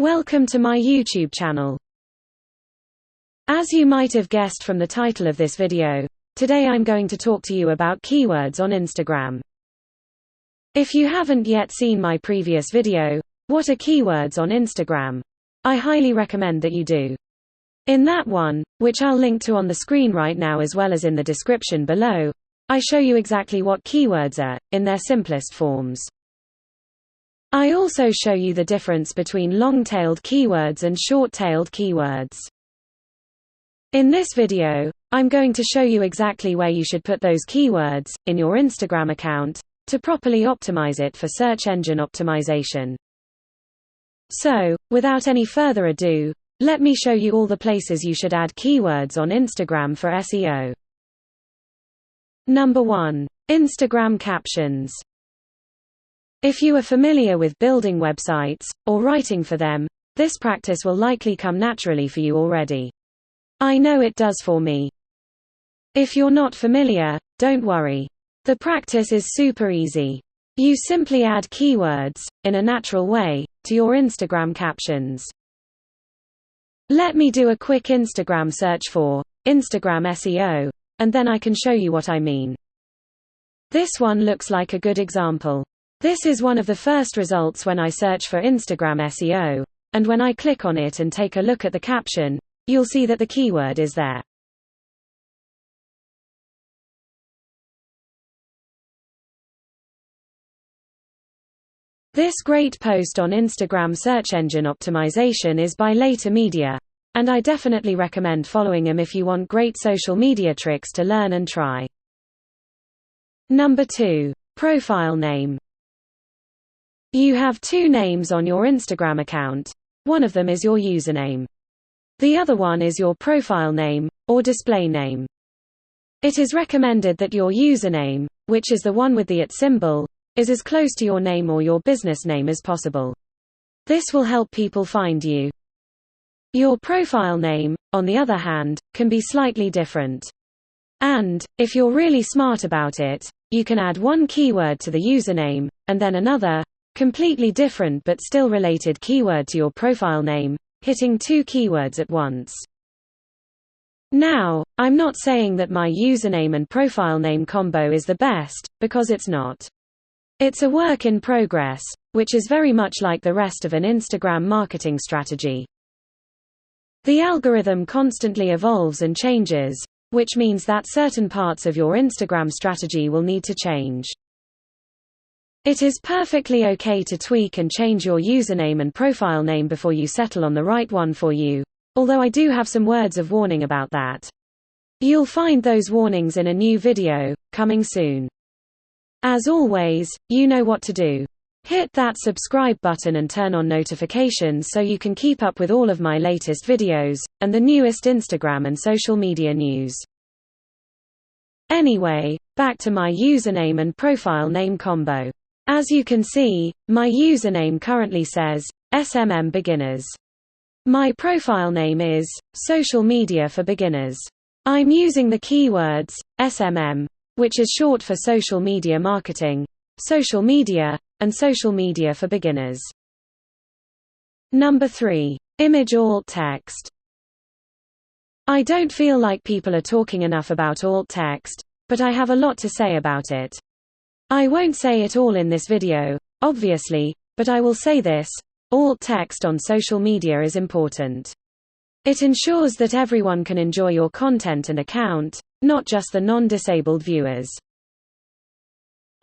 Welcome to my YouTube channel. As you might have guessed from the title of this video, today I'm going to talk to you about keywords on Instagram. If you haven't yet seen my previous video, What are keywords on Instagram? I highly recommend that you do. In that one, which I'll link to on the screen right now as well as in the description below, I show you exactly what keywords are, in their simplest forms. I also show you the difference between long-tailed keywords and short-tailed keywords. In this video, I'm going to show you exactly where you should put those keywords, in your Instagram account, to properly optimize it for search engine optimization. So, without any further ado, let me show you all the places you should add keywords on Instagram for SEO. Number 1. Instagram Captions. If you are familiar with building websites, or writing for them, this practice will likely come naturally for you already. I know it does for me. If you're not familiar, don't worry. The practice is super easy. You simply add keywords, in a natural way, to your Instagram captions. Let me do a quick Instagram search for Instagram SEO, and then I can show you what I mean. This one looks like a good example. This is one of the first results when I search for Instagram SEO, and when I click on it and take a look at the caption, you'll see that the keyword is there. This great post on Instagram search engine optimization is by Later Media, and I definitely recommend following him if you want great social media tricks to learn and try. Number 2. Profile name. You have two names on your Instagram account. One of them is your username. The other one is your profile name, or display name. It is recommended that your username, which is the one with the @ symbol, is as close to your name or your business name as possible. This will help people find you. Your profile name, on the other hand, can be slightly different. And, if you're really smart about it, you can add one keyword to the username, and then another, completely different but still related keyword to your profile name, hitting two keywords at once. Now, I'm not saying that my username and profile name combo is the best, because it's not. It's a work in progress, which is very much like the rest of an Instagram marketing strategy. The algorithm constantly evolves and changes, which means that certain parts of your Instagram strategy will need to change. It is perfectly okay to tweak and change your username and profile name before you settle on the right one for you, although I do have some words of warning about that. You'll find those warnings in a new video, coming soon. As always, you know what to do. Hit that subscribe button and turn on notifications so you can keep up with all of my latest videos, and the newest Instagram and social media news. Anyway, back to my username and profile name combo. As you can see, my username currently says, SMM Beginners. My profile name is, Social Media for Beginners. I'm using the keywords, SMM, which is short for social media marketing, social media, and social media for beginners. Number 3. Image alt text. I don't feel like people are talking enough about alt text, but I have a lot to say about it. I won't say it all in this video, obviously, but I will say this: alt text on social media is important. It ensures that everyone can enjoy your content and account, not just the non-disabled viewers.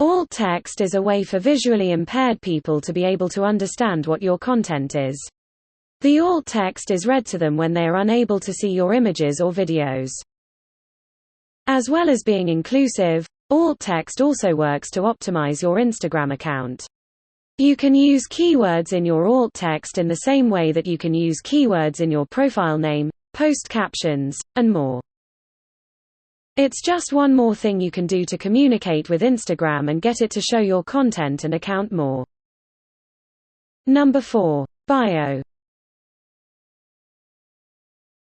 Alt text is a way for visually impaired people to be able to understand what your content is. The alt text is read to them when they are unable to see your images or videos. As well as being inclusive, alt text also works to optimize your Instagram account. You can use keywords in your alt text in the same way that you can use keywords in your profile name, post captions, and more. It's just one more thing you can do to communicate with Instagram and get it to show your content and account more. Number 4. Bio.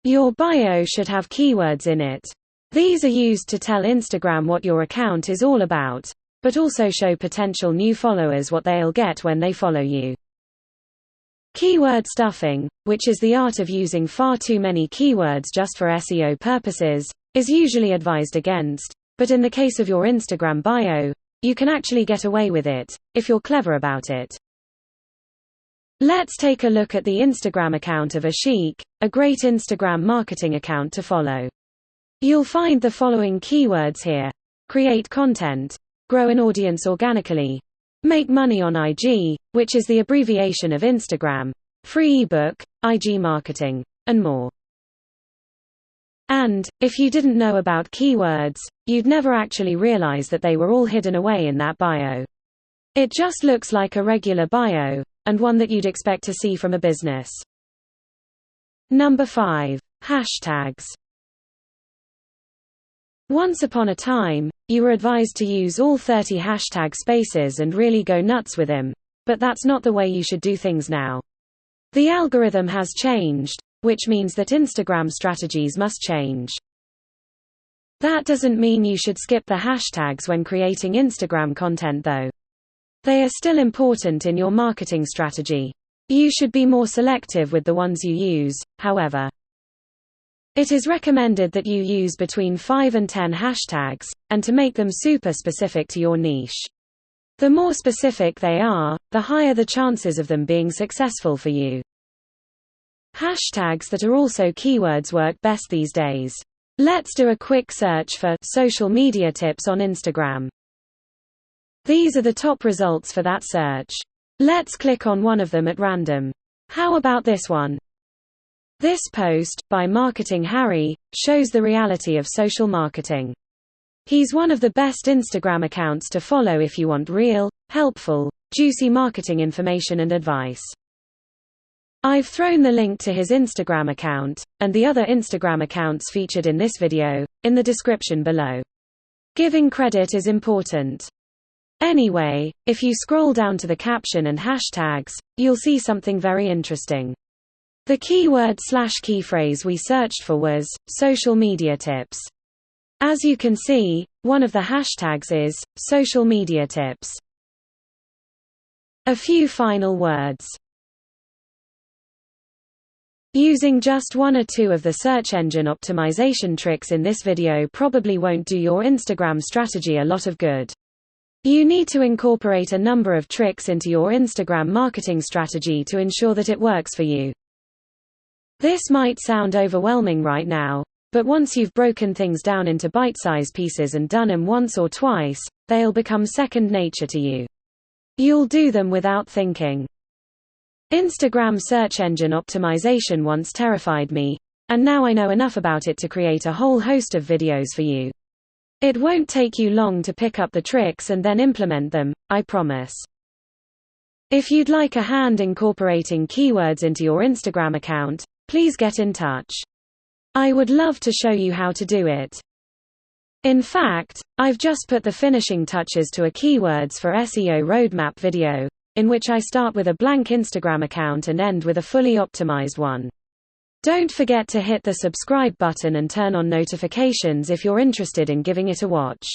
Your bio should have keywords in it. These are used to tell Instagram what your account is all about, but also show potential new followers what they'll get when they follow you. Keyword stuffing, which is the art of using far too many keywords just for SEO purposes, is usually advised against, but in the case of your Instagram bio, you can actually get away with it, if you're clever about it. Let's take a look at the Instagram account of Ashik, a great Instagram marketing account to follow. You'll find the following keywords here: create content, grow an audience organically, make money on IG, which is the abbreviation of Instagram, free ebook, IG marketing, and more. And, if you didn't know about keywords, you'd never actually realize that they were all hidden away in that bio. It just looks like a regular bio, and one that you'd expect to see from a business. Number 5. Hashtags. Once upon a time, you were advised to use all 30 hashtag spaces and really go nuts with them, but that's not the way you should do things now. The algorithm has changed, which means that Instagram strategies must change. That doesn't mean you should skip the hashtags when creating Instagram content though. They are still important in your marketing strategy. You should be more selective with the ones you use, however. It is recommended that you use between 5 and 10 hashtags, and to make them super specific to your niche. The more specific they are, the higher the chances of them being successful for you. Hashtags that are also keywords work best these days. Let's do a quick search for social media tips on Instagram. These are the top results for that search. Let's click on one of them at random. How about this one? This post, by Marketing Harry, shows the reality of social marketing. He's one of the best Instagram accounts to follow if you want real, helpful, juicy marketing information and advice. I've thrown the link to his Instagram account, and the other Instagram accounts featured in this video, in the description below. Giving credit is important. Anyway, if you scroll down to the caption and hashtags, you'll see something very interesting. The keyword/keyphrase we searched for was social media tips. As you can see, one of the hashtags is social media tips. A few final words. Using just one or two of the search engine optimization tricks in this video probably won't do your Instagram strategy a lot of good. You need to incorporate a number of tricks into your Instagram marketing strategy to ensure that it works for you. This might sound overwhelming right now, but once you've broken things down into bite-sized pieces and done them once or twice, they'll become second nature to you. You'll do them without thinking. Instagram search engine optimization once terrified me, and now I know enough about it to create a whole host of videos for you. It won't take you long to pick up the tricks and then implement them, I promise. If you'd like a hand incorporating keywords into your Instagram account, please get in touch. I would love to show you how to do it. In fact, I've just put the finishing touches to a keywords for SEO roadmap video, in which I start with a blank Instagram account and end with a fully optimized one. Don't forget to hit the subscribe button and turn on notifications if you're interested in giving it a watch.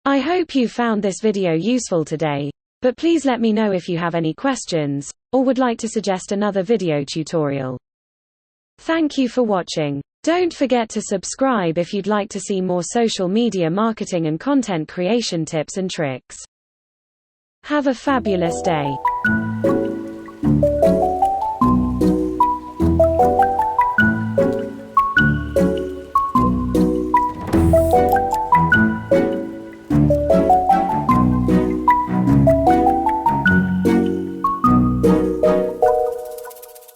I hope you found this video useful today, but please let me know if you have any questions, or would like to suggest another video tutorial. Thank you for watching. Don't forget to subscribe if you'd like to see more social media marketing and content creation tips and tricks. Have a fabulous day.